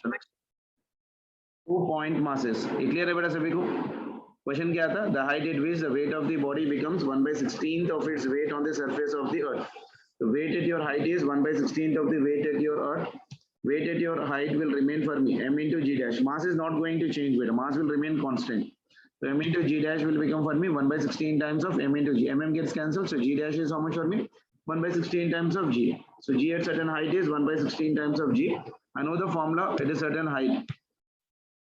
So next, 2-point masses. Clear है बेटा सभी को? Question क्या था? The height at which the weight of the body becomes 1/16th of its weight on the surface of the earth. The weight at your height is 1/16th of the weight at your earth. Weight at your height will remain for me, m into g dash. Mass is not going to change, beta. Mass will remain constant. So m into g dash will become for me 1/16 times of m into g. Mm gets cancelled, so g dash is how much for me? 1/16 times of g. So g at certain height is 1/16 times of g. I know the formula at a certain height.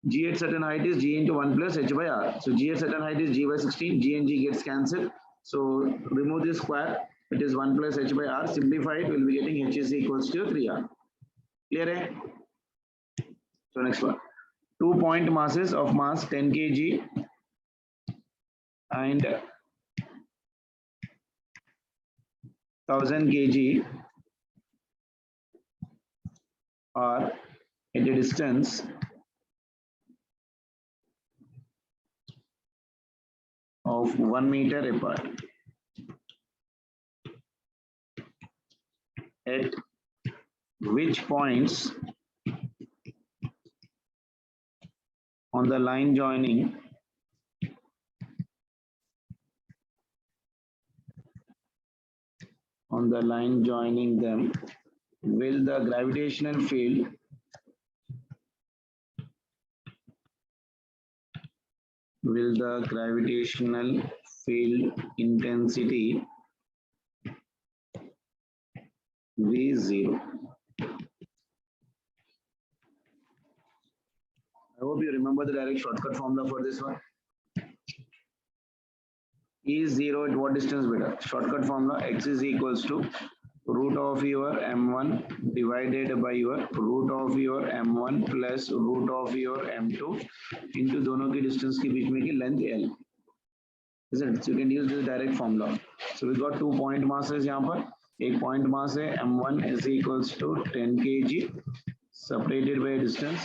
G at certain height is g into 1 plus h by r. So g at certain height is g by 16. G and g gets cancelled. So remove this square. It is 1 plus h by r. Simplified, we'll be getting h is equals to 3r. Clear? Hai? So next one. 2-point masses of mass 10 kg and 1000 kg are at a distance of 1 meter apart. At which points on the line joining them will the gravitational field intensity be 0? I hope you remember the direct shortcut formula for this one. E is 0 at what distance, beta? Shortcut formula, x is equals to root of your m1 divided by your root of your m1 plus root of your m2 into दोनों की distance के बीच में की length L. Isn't it? So you can use this direct formula. So we got 2 point masses यहाँ पर. एक point mass है m1 is equals to 10 kg separated by a distance.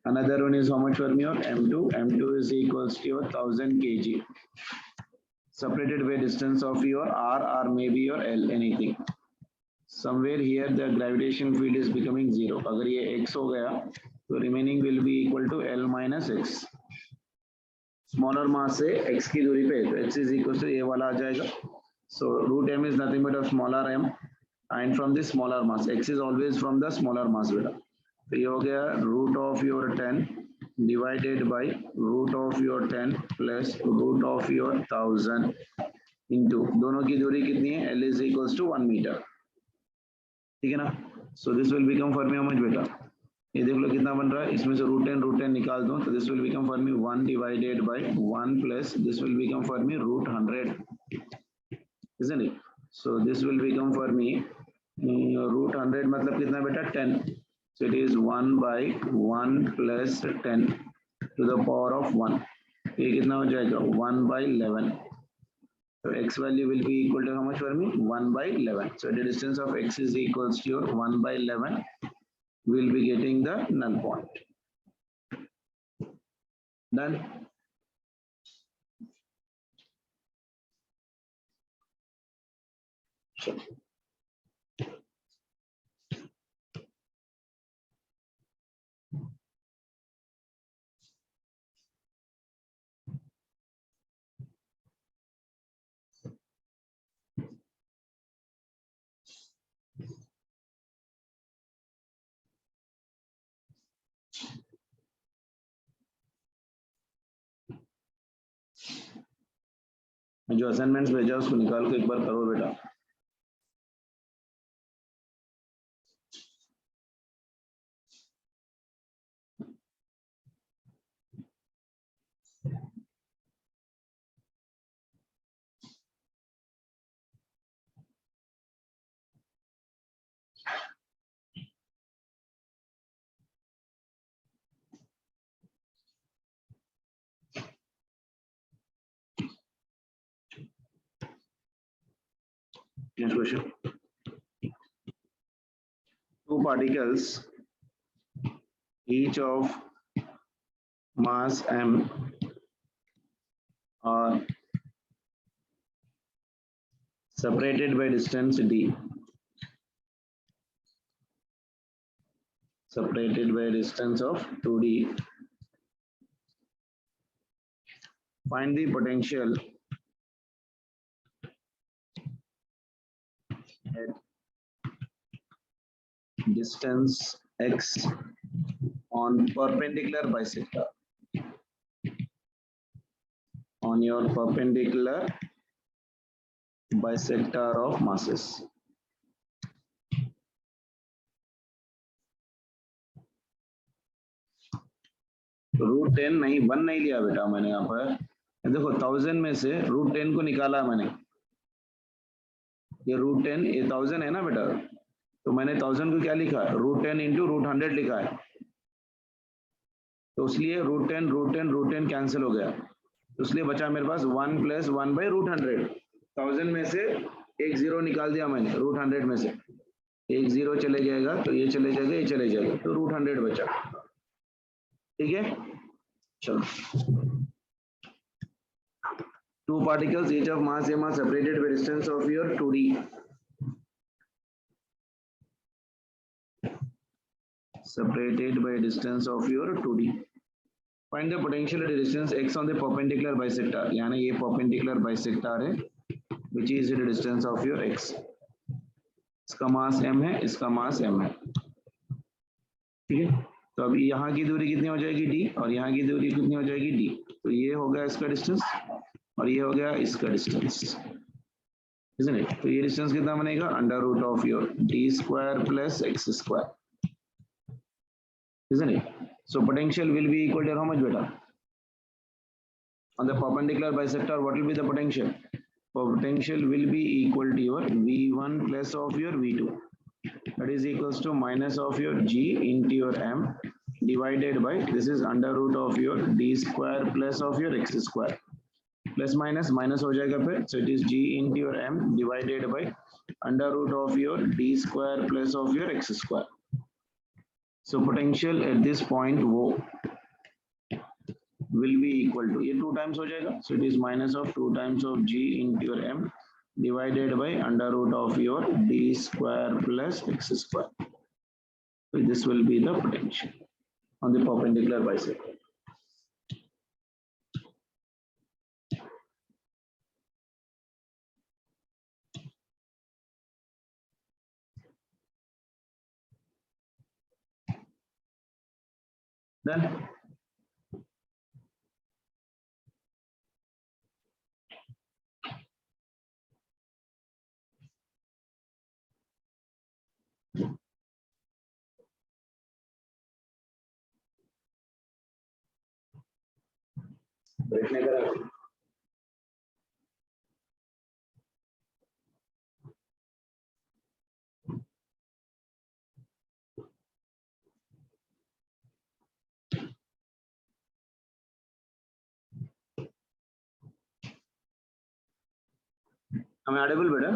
Another one is how much for me? Or m2. M2 is equals to your 1000 kg separated by a distance of your r or maybe your L, anything. Somewhere here the gravitation field is becoming 0. अगर ये x हो गया तो remaining will be equal to L minus x. Smaller mass से x की दूरी पे तो x is equals to ये वाला आ जाएगा. So root m is nothing but a smaller m, and from this smaller mass, x is always from the smaller mass बेटा. तो ये हो गया root of your 10 divided by root of your 10 plus root of your 1000 into दोनों की दूरी कितनी है? L is equals to 1 meter. ठीक है ना? So this will become for me how much बेटा? ये देख लो कितना बन रहा है. इसमें से root 10 निकाल दो तो this will become for me 1 divided by 1 plus this will become for me root 100, isn't it? So this will become for me root 100 मतलब कितना बेटा? 10. So it is 1 by 1 plus 10 to the power of 1. ये कितना हो जाएगा? 1 by 11. So x value will be equal to how much for me? 1 by 11. So the distance of x is equals to your 1 by 11. We will be getting the null point. Done. Sure. जो assignments भेजा उसको निकाल के एक बार करो बेटा. Next question. Two particles, each of mass m, are separated by distance d. separated by a distance of 2d. Find the potential at distance x on perpendicular bisector. On your perpendicular bisector of masses. √10 नहीं 1 नहीं लिया बेटा मैंने यहाँ पर देखो 1000 में से √10 को निकाला मैंने ये √10 ये 1000 है ना बेटा तो मैंने 1000 को क्या लिखा √10 इंटू √100 लिखा है तो इसलिए √10 कैंसिल हो गया तो इसलिए बचा मेरे पास 1 + 1 / √100 1000 में से एक जीरो निकाल दिया मैंने √100 में से एक जीरो चले जाएगा तो ये चले जाएगा ये चले जाएगा तो √100 बचा ठीक है चलो two particles each of mass m are separated by distance of your 2d separated by distance of your 2d find the potential at a distance x on the perpendicular bisector यानी ये perpendicular bisector है which is the distance of your x इसका मास m है इसका मास m है ठीक है तो अब यहाँ की दूरी कितनी हो जाएगी d और यहाँ की दूरी कितनी हो जाएगी d तो ये हो गया इसका डिस्टेंस और ये हो गया इसका डिस्टेंस isn't it तो ये डिस्टेंस कितना बनेगा √ of your d² + x², isn't it so potential will be equal to how much beta on the perpendicular bisector what will be the potential will be equal to your v1 plus of your v2 that is equals to minus of your g into your m divided by this is √ of your d² plus of your x². Plus minus हो जाएगा फिर so it is g into your m divided by √ of your d² plus of your x². so potential at this point वो will be equal to ये 2 times हो जाएगा so it is minus of 2 times of g into your m divided by √ of your d² plus x². so this will be the potential on the perpendicular bisector. Done. बैठने का हमें Audible बेटा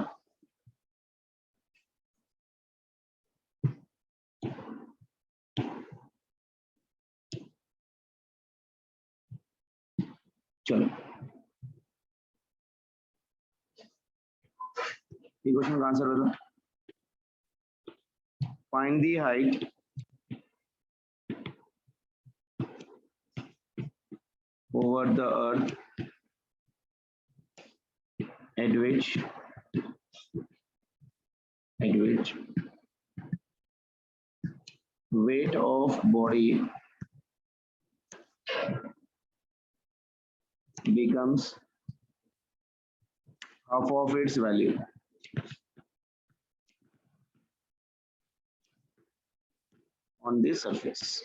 चलो ये question का answer बता find the height over the earth at which weight of body becomes half of its value on the surface.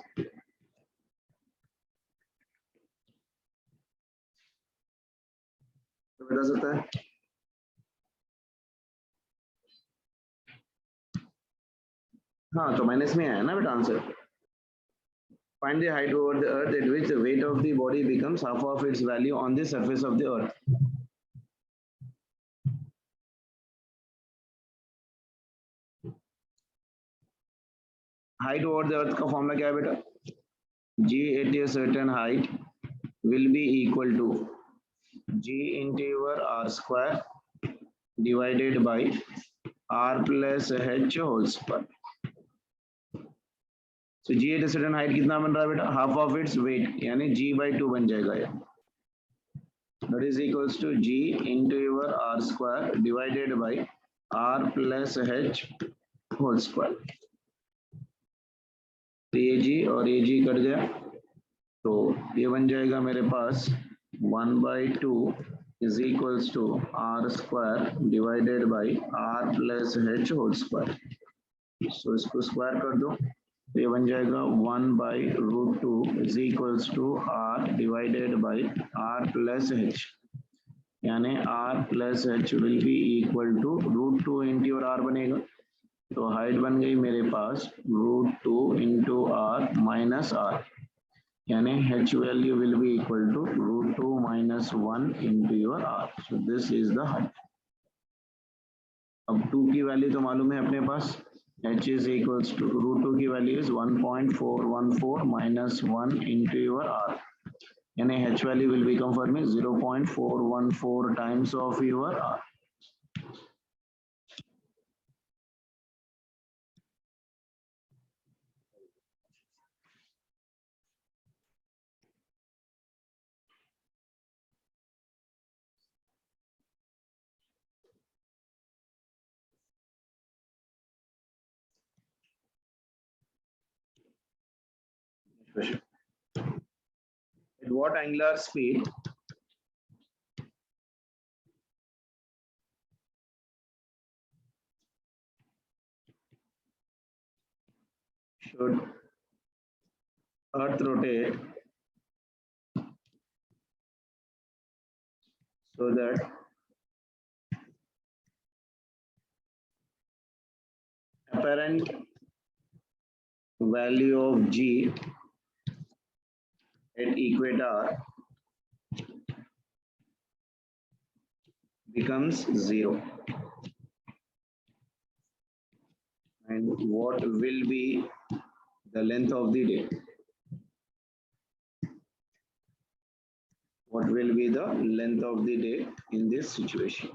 तो बता सकता है हाँ तो माइनस में आया ना बेटा answer find the height over the earth at which the weight of the body becomes half of its value on the surface of the earth. Height over the earth का फॉर्मूला क्या है बेटा g at a certain height will be equal to g into your r² divided by r plus h whole square. So g at certain height कितना बन रहा है बेटा, half of its weight यानी जी बाई 2 बन जाएगा ये, that is equals to g into your r square divided by r plus h whole square. तो ये g और ये g कट गया तो ये बन जाएगा मेरे पास 1/2 is equals to r square divided by r plus h whole square. So इसको स्क्वायर कर दो तो ये बन जाएगा 1/√2 is equals to r divided by r plus h, यानी r plus h will be equal to √2 into your r बनेगा, तो हाइट बन गई मेरे पास √2 into r minus r, यानी h value will be equal to √2 minus 1 into your r. So this is the height. अब 2 की value तो मालूम है अपने पास, h is equals to √2 की value is 1.414 minus 1 into your r, यानी h value will become for me 0.414 times of your r. At what angular speed should Earth rotate so that apparent value of g at equator becomes 0, and what will be the length of the day? What will be the length of the day in this situation?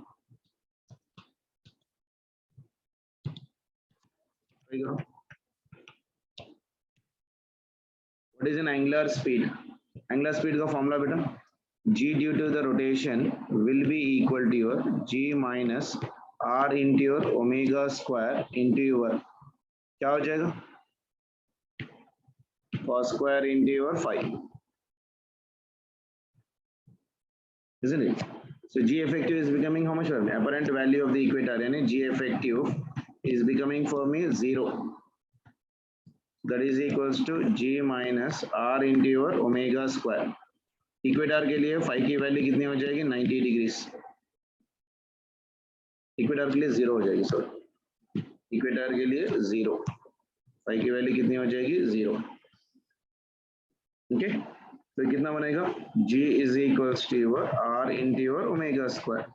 What is an angular speed? Angular speed का formula बेटा, g due to the rotation will be equal to your g minus r into your omega square into your, क्या हो जाएगा, cos square into your phi, isn't it? So g effective is becoming how much for me? Apparent value of the equator, यानी g effective is becoming for me 0. That is equals to g minus r into your omega square. Equator के लिए phi की value कितनी हो जाएगी, 90 degrees. Equator के लिए 0 हो जाएगी, सॉरी इक्वेटर के लिए 0, फाई की वैल्यू कितनी हो जाएगी, 0. ओके, तो कितना बनेगा, g is equals to your r into your omega square,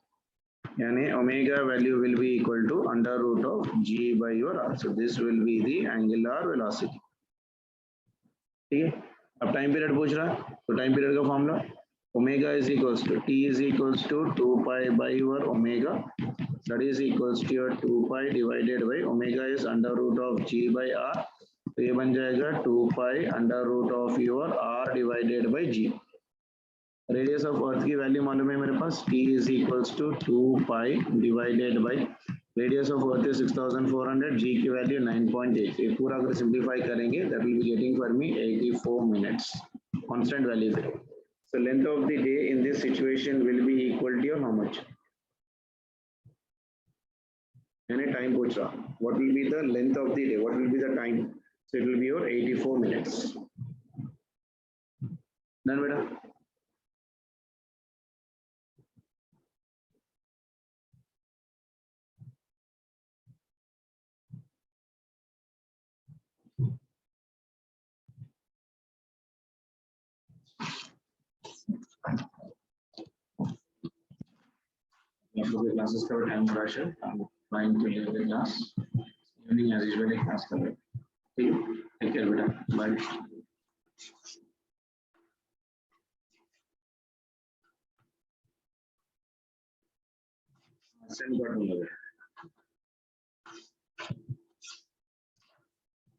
यानी omega value will be equal to under root of g by your r. So this will be the angular velocity. ठीक है, अब time period पूछ रहा है तो time period का formula omega is equals to t is equals to 2 pi by your omega, that is equals to your 2 pi divided by omega is under root of g by r, तो ये बन जाएगा 2 pi under root of your r divided by g. Radius of earth की value मालूम है मेरे पास, t is equals to 2 pi divided by radius of earth is 6400, g की वैल्यू 9.8. ये पूरा अगर सिंपलीफाई करेंगे that will be getting for me 84 minutes, constant value पे. So length of the day in this situation will be equal to how much, यानी time पूछ रहा, what will be the length of the day, what will be the time, so it will be your 84 minutes. Done बेटा. आप लोग के classes का time हो रहा है, I'm trying to leave the class. Evening as usual एक class कर रहे हैं. ठीक है, टेक केयर बेटा, बाय. सेंड कर दूंगा.